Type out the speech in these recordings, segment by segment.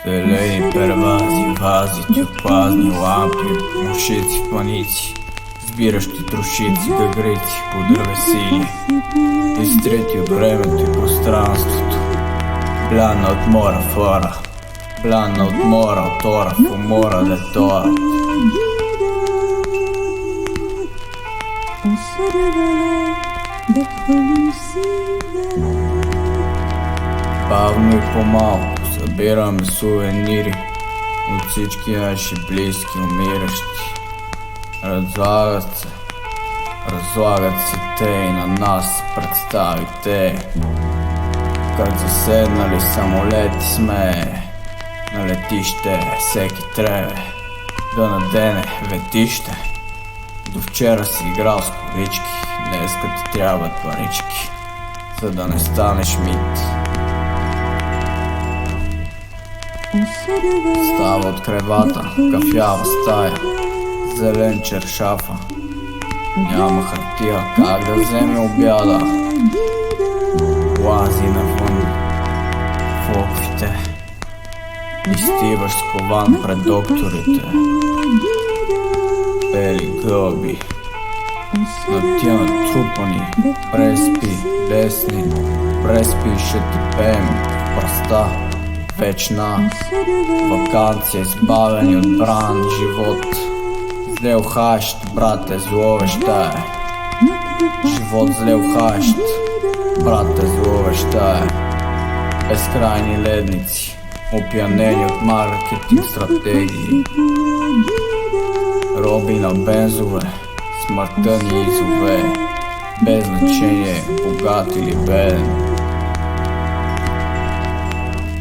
Зелени первази, вази, тюркуазни лампи, мушици в планици, сбиращи трошици, гагрици по дървесили, изтрети от времето и пространството. Бляна от мора фора, бляна от мора от ора, в умора да торат. On se révèle d'être lucide. Бавно и по-малко събираме сувенири от всички наши близки умиращи. Разлагат се те и на нас представите. Как заседнали самолети сме на летище, всеки трябва да надене ветище. До вчера си играл с колички, днеска ти трябват парички, за да не станеш мит. Става от кревата, кафява стая, зелен чершафа. Няма хартия, как да вземе обяда. Лази навън в оквите, изстиваш скован пред докторите. Бели гълби на тия натрупани, преспи, лесни, преспи, ще ти пеем в пръста. Вечна вакансия, избавени от бран живот. Зле ухащ, брате, зловеща е. Живот зле ухащ, брате, зловеща е. Безкрайни ледници, опиянени от маркетинг стратегии. Роби на бензове, смъртта ни изове. Без значение, богат или беден.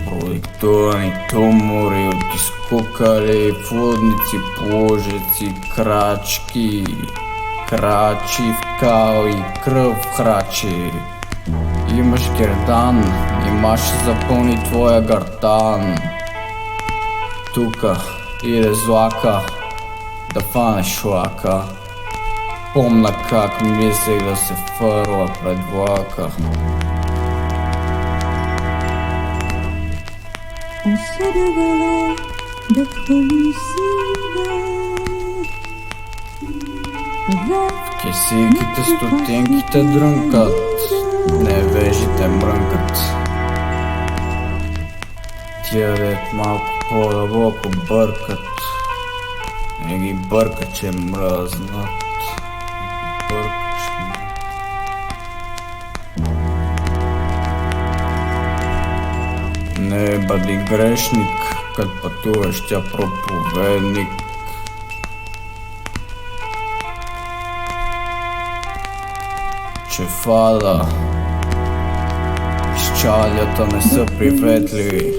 Продиктувани тумори от изкукали, флудници, плужеци, крачки. Крачи в кал и кръв храчи. Имаш гердан, нима ще запълни твоя гартан. Тука иде злака да фанеш лака. Помна как мислех да се фърла пред влака. On se révèle d'être lucide. Кесийките, стотинките дрънкат, невежите мрънкат. Тия дет малко по-дълбоко бъркат, не ги бърка, че мръзнат. Не бъди грешник, кът пътуващия проповедник. Че фада, изчалята не са приветливи.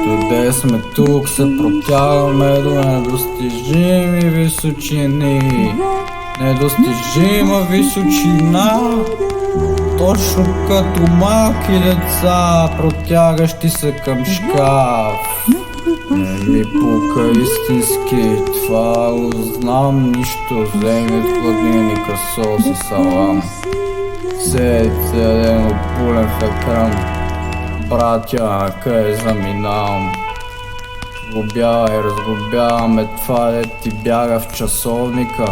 Доде сме тук, се протягаме до недостижими височини. Недостижима височина, точно като малки деца, протягащи се към шкаф. Не ми пука истински, това го знам, нищо. Вземи от хладилника сос и салам. Седи ден опулен в екран. Братя, къде заминавам? Сглобявай, разглобяваме това, де ти бяга в часовника.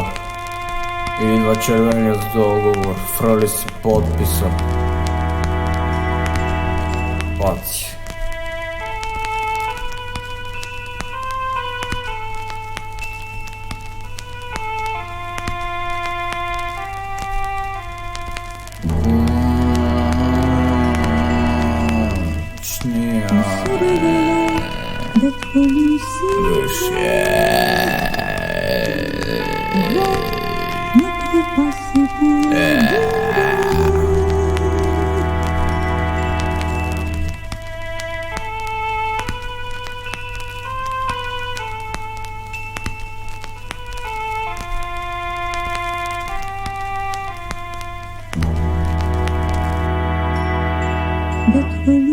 Идва червения с договор, фръли си подписа. Паци. D'être lucide. Notre passé pour d'être lucide.